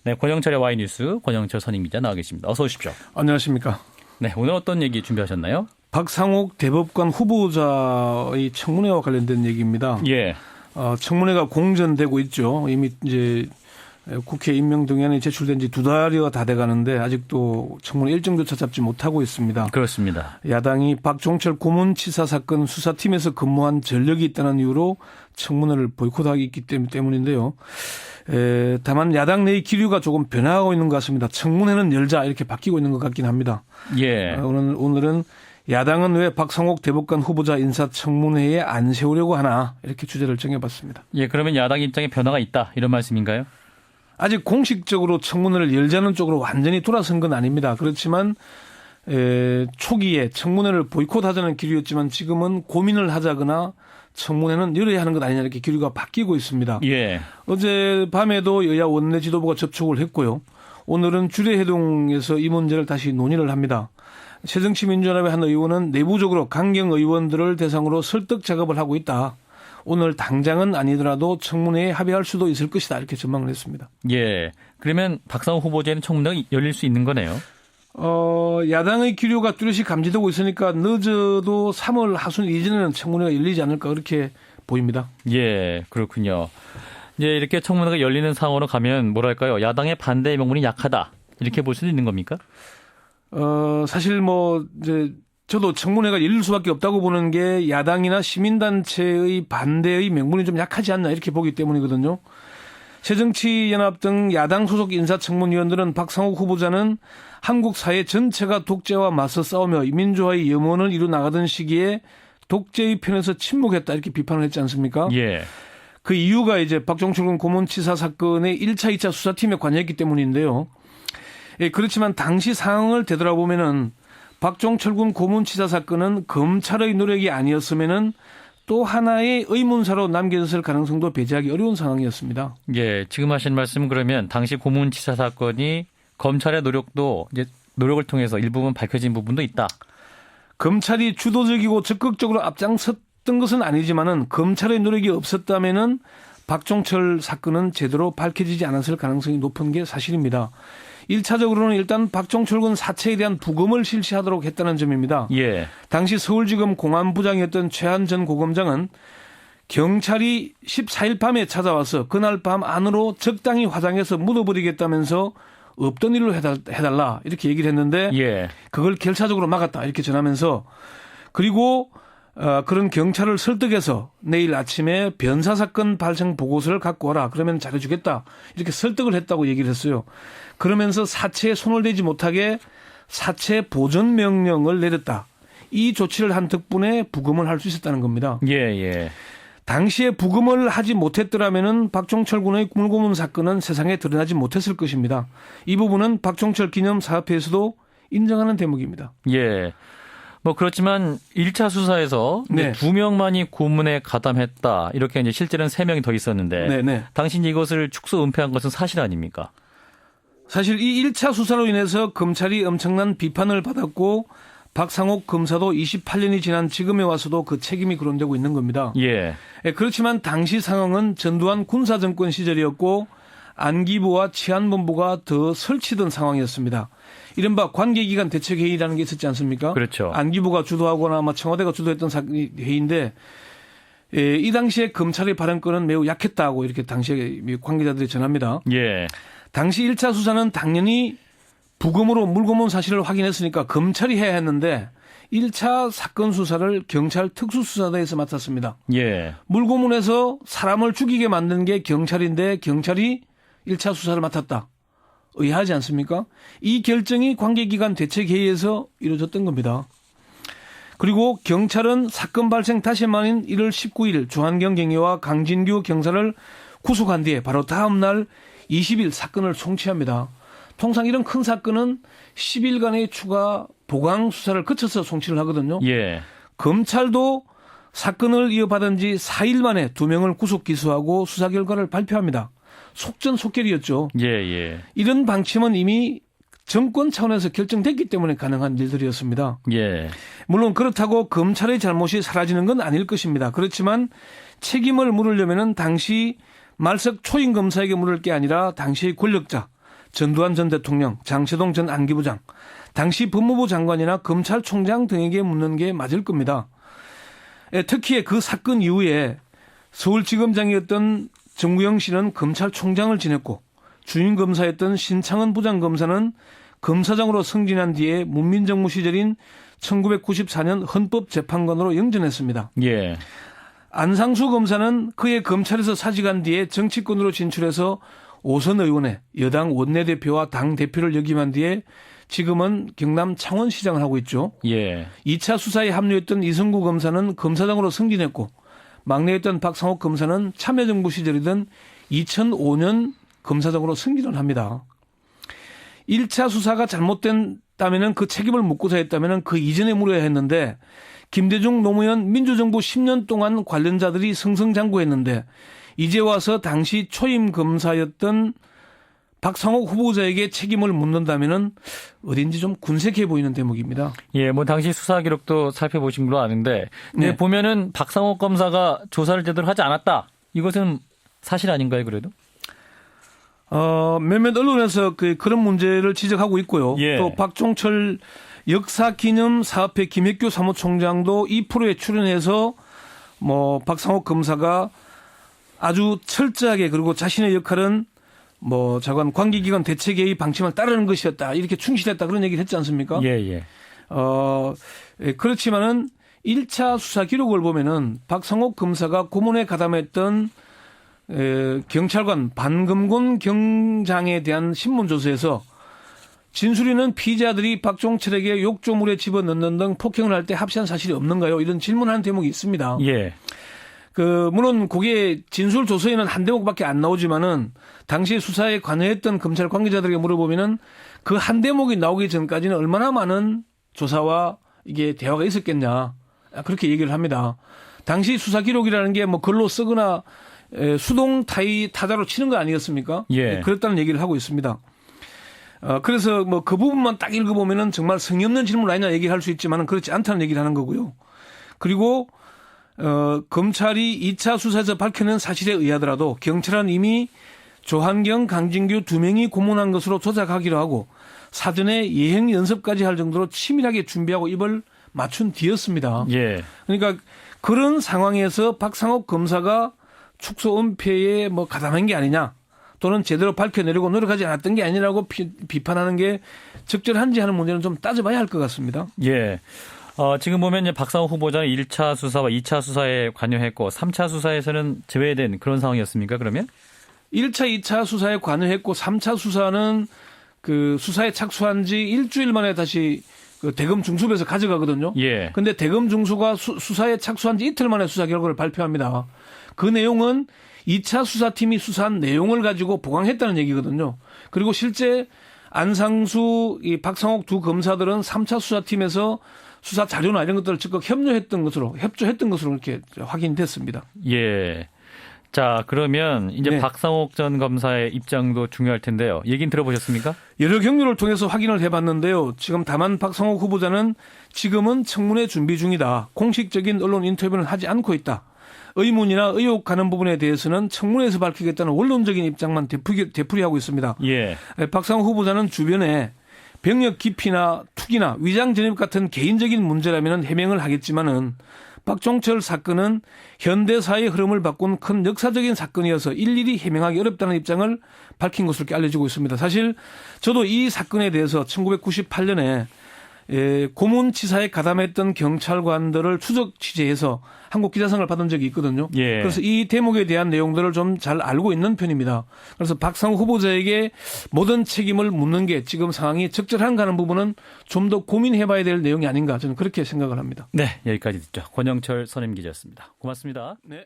네, 권영철의 와이뉴스 권영철 선임기자 나와 계십니다. 어서 오십시오. 안녕하십니까. 네, 오늘 어떤 얘기 준비하셨나요? 박상옥 대법관 후보자의 청문회와 관련된 얘기입니다. 예. 청문회가 공전되고 있죠. 이미 이제 국회 임명동의안이 제출된 지 2달여가 다 돼가는데 아직도 청문회 일정조차 잡지 못하고 있습니다. 그렇습니다. 야당이 박종철 고문치사 사건 수사팀에서 근무한 전력이 있다는 이유로 청문회를 보이콧하기 때문인데요. 다만 야당 내의 기류가 조금 변화하고 있는 것 같습니다. 청문회는 열자 이렇게 바뀌고 있는 것 같긴 합니다. 예. 오늘은 야당은 왜 박상옥 대법관 후보자 인사청문회에 안 세우려고 하나 이렇게 주제를 정해봤습니다. 예, 그러면 야당 입장에 변화가 있다 이런 말씀인가요? 아직 공식적으로 청문회를 열자는 쪽으로 완전히 돌아선 건 아닙니다. 그렇지만 초기에 청문회를 보이콧하자는 기류였지만 지금은 고민을 하자거나 청문회는 열어야 하는 것 아니냐 이렇게 기류가 바뀌고 있습니다. 예. 어젯밤에도 여야 원내 지도부가 접촉을 했고요. 오늘은 주례회동에서 이 문제를 다시 논의를 합니다. 새정치민주연합의 한 의원은 내부적으로 강경 의원들을 대상으로 설득 작업을 하고 있다. 오늘 당장은 아니더라도 청문회에 합의할 수도 있을 것이다. 이렇게 전망을 했습니다. 예. 그러면 박상옥 후보자는 청문회가 열릴 수 있는 거네요. 야당의 기류가 뚜렷이 감지되고 있으니까 늦어도 3월 하순 이전에는 청문회가 열리지 않을까 그렇게 보입니다. 예, 그렇군요. 이제 이렇게 청문회가 열리는 상황으로 가면 뭐랄까요? 야당의 반대 명분이 약하다. 이렇게 볼 수도 있는 겁니까? 사실 이제 저도 청문회가 열릴 수밖에 없다고 보는 게 야당이나 시민단체의 반대의 명분이 좀 약하지 않나 이렇게 보기 때문이거든요. 새정치연합 등 야당 소속 인사청문위원들은 박상옥 후보자는 한국 사회 전체가 독재와 맞서 싸우며 민주화의 염원을 이루나가던 시기에 독재의 편에서 침묵했다 이렇게 비판을 했지 않습니까? 예. 그 이유가 이제 박종철 군 고문치사 사건의 1차, 2차 수사팀에 관여했기 때문인데요. 예, 그렇지만 당시 상황을 되돌아보면은 박종철 군 고문치사 사건은 검찰의 노력이 아니었으면은 또 하나의 의문사로 남겨졌을 가능성도 배제하기 어려운 상황이었습니다. 예, 지금 하신 말씀은 그러면 당시 고문치사 사건이 검찰의 노력도 이제 노력을 통해서 일부분 밝혀진 부분도 있다. 검찰이 주도적이고 적극적으로 앞장섰던 것은 아니지만은 검찰의 노력이 없었다면은 박종철 사건은 제대로 밝혀지지 않았을 가능성이 높은 게 사실입니다. 1차적으로는 일단 박종철 군 사체에 대한 부검을 실시하도록 했다는 점입니다. 예. 당시 서울지검 공안부장이었던 최한 전 고검장은 경찰이 14일 밤에 찾아와서 그날 밤 안으로 적당히 화장해서 묻어버리겠다면서 없던 일로 해달라 이렇게 얘기를 했는데 예. 그걸 결사적으로 막았다 이렇게 전하면서 그리고 그런 경찰을 설득해서 내일 아침에 변사 사건 발생 보고서를 갖고 와라. 그러면 잘해주겠다. 이렇게 설득을 했다고 얘기를 했어요. 그러면서 사체에 손을 대지 못하게 사체 보존 명령을 내렸다. 이 조치를 한 덕분에 부검을 할 수 있었다는 겁니다. 예, 예. 당시에 부검을 하지 못했더라면은 박종철 군의 물고문 사건은 세상에 드러나지 못했을 것입니다. 이 부분은 박종철 기념사업회에서도 인정하는 대목입니다. 예. 그렇지만 1차 수사에서 네. 2명만이 고문에 가담했다. 이렇게 이제 실제는 3명이 더 있었는데 네네. 당시 이것을 축소 은폐한 것은 사실 아닙니까? 사실 이 1차 수사로 인해서 검찰이 엄청난 비판을 받았고 박상옥 검사도 28년이 지난 지금에 와서도 그 책임이 거론되고 있는 겁니다. 예. 그렇지만 당시 상황은 전두환 군사정권 시절이었고 안기부와 치안본부가 더 설치던 상황이었습니다. 이른바 관계기관 대책회의라는 게 있었지 않습니까? 그렇죠. 안기부가 주도하거나 아마 청와대가 주도했던 회의인데 이 당시에 검찰의 발언권은 매우 약했다고 이렇게 당시에 관계자들이 전합니다. 예. 당시 1차 수사는 당연히 부검으로 물고문 사실을 확인했으니까 검찰이 해야 했는데 1차 사건 수사를 경찰 특수수사대에서 맡았습니다. 예. 물고문에서 사람을 죽이게 만든 게 경찰인데 경찰이 1차 수사를 맡았다. 의아하지 않습니까? 이 결정이 관계기관 대책회의에서 이루어졌던 겁니다. 그리고 경찰은 사건 발생 다시 만인 1월 19일 주한경 경위와 강진규 경사를 구속한 뒤에 바로 다음 날 20일 사건을 송치합니다. 통상 이런 큰 사건은 10일간의 추가 보강 수사를 거쳐서 송치를 하거든요. 예. 검찰도 사건을 이어받은 지 4일 만에 2명을 구속 기소하고 수사 결과를 발표합니다. 속전속결이었죠. 예, 예. 이런 방침은 이미 정권 차원에서 결정됐기 때문에 가능한 일들이었습니다. 예. 물론 그렇다고 검찰의 잘못이 사라지는 건 아닐 것입니다. 그렇지만 책임을 물으려면은 당시 말석 초임 검사에게 물을 게 아니라 당시의 권력자, 전두환 전 대통령, 장채동 전 안기부장, 당시 법무부 장관이나 검찰총장 등에게 묻는 게 맞을 겁니다. 특히 그 사건 이후에 서울지검장이었던 정구영 씨는 검찰총장을 지냈고 주임 검사였던 신창헌 부장검사는 검사장으로 승진한 뒤에 문민정부 시절인 1994년 헌법재판관으로 영전했습니다. 예. 안상수 검사는 그의 검찰에서 사직한 뒤에 정치권으로 진출해서 오선 의원회, 여당 원내대표와 당대표를 역임한 뒤에 지금은 경남 창원시장을 하고 있죠. 예. 2차 수사에 합류했던 이승구 검사는 검사장으로 승진했고 막내였던 박상옥 검사는 참여정부 시절이던 2005년 검사장으로 승진을 합니다. 1차 수사가 잘못된다면 그 책임을 묻고자 했다면 그 이전에 물어야 했는데 김대중 노무현 민주정부 10년 동안 관련자들이 승승장구했는데 이제 와서 당시 초임 검사였던 박상옥 후보자에게 책임을 묻는다면 어딘지 좀 군색해 보이는 대목입니다. 예, 뭐 당시 수사 기록도 살펴보신 걸로 아는데 네. 보면은 박상옥 검사가 조사를 제대로 하지 않았다. 이것은 사실 아닌가요, 그래도? 몇몇 언론에서 그런 문제를 지적하고 있고요. 예. 또 박종철 역사기념사업회 김혁규 사무총장도 이 프로에 출연해서 뭐 박상옥 검사가 아주 철저하게 그리고 자신의 역할은 뭐 자관 관계기관 대책회의 방침을 따르는 것이었다. 이렇게 충실했다. 그런 얘기를 했지 않습니까? 예, 예. 그렇지만은 1차 수사 기록을 보면은 박상옥 검사가 고문에 가담했던 경찰관 반금곤 경장에 대한 신문조서에서 진술인은 피의자들이 박종철에게 욕조물에 집어넣는 등 폭행을 할 때 합의한 사실이 없는가요? 이런 질문하는 대목이 있습니다. 예. 물론 그게 진술 조서에는 한 대목밖에 안 나오지만은 당시 수사에 관여했던 검찰 관계자들에게 물어보면은 그 한 대목이 나오기 전까지는 얼마나 많은 조사와 이게 대화가 있었겠냐. 그렇게 얘기를 합니다. 당시 수사 기록이라는 게 뭐 글로 쓰거나 수동 타자로 치는 거 아니었습니까? 예. 그랬다는 얘기를 하고 있습니다. 그래서 뭐 그 부분만 딱 읽어보면은 정말 성의 없는 질문 아니냐 얘기를 할 수 있지만은 그렇지 않다는 얘기를 하는 거고요. 그리고 검찰이 2차 수사에서 밝혀낸 사실에 의하더라도 경찰은 이미 조한경, 강진규 두 명이 고문한 것으로 조작하기로 하고 사전에 예행 연습까지 할 정도로 치밀하게 준비하고 입을 맞춘 뒤였습니다. 예. 그러니까 그런 상황에서 박상옥 검사가 축소 은폐에 뭐 가담한 게 아니냐 또는 제대로 밝혀내려고 노력하지 않았던 게 아니라고 비판하는 게 적절한지 하는 문제는 좀 따져봐야 할 것 같습니다. 예. 지금 보면 이제 박상옥 후보자는 1차 수사와 2차 수사에 관여했고 3차 수사에서는 제외된 그런 상황이었습니까, 그러면? 1차, 2차 수사에 관여했고 3차 수사는 그 수사에 착수한 지 일주일 만에 다시 그 대검 중수부에서 가져가거든요. 예. 근데 대검 중수가 수사에 착수한 지 이틀 만에 수사 결과를 발표합니다. 그 내용은 2차 수사팀이 수사한 내용을 가지고 보강했다는 얘기거든요. 그리고 실제 안상수, 이 박상옥 두 검사들은 3차 수사팀에서 수사 자료나 이런 것들을 적극 협조했던 것으로 이렇게 확인됐습니다. 예. 자, 그러면 이제 네. 박상옥 전 검사의 입장도 중요할 텐데요. 얘기는 들어보셨습니까? 여러 경로를 통해서 확인을 해봤는데요. 지금 다만 박상옥 후보자는 지금은 청문회 준비 중이다. 공식적인 언론 인터뷰는 하지 않고 있다. 의문이나 의혹 가는 부분에 대해서는 청문회에서 밝히겠다는 원론적인 입장만 되풀이하고 있습니다. 예. 박상옥 후보자는 주변에 병력 기피나 투기나 위장 전입 같은 개인적인 문제라면 해명을 하겠지만은 박종철 사건은 현대사의 흐름을 바꾼 큰 역사적인 사건이어서 일일이 해명하기 어렵다는 입장을 밝힌 것으로 알려지고 있습니다. 사실 저도 이 사건에 대해서 1998년에 고문치사에 가담했던 경찰관들을 추적 취재해서 한국기자상을 받은 적이 있거든요. 예. 그래서 이 대목에 대한 내용들을 좀 잘 알고 있는 편입니다. 그래서 박상욱 후보자에게 모든 책임을 묻는 게 지금 상황이 적절한가 하는 부분은 좀 더 고민해봐야 될 내용이 아닌가 저는 그렇게 생각을 합니다. 네, 여기까지 듣죠. 권영철 선임기자였습니다. 고맙습니다. 네.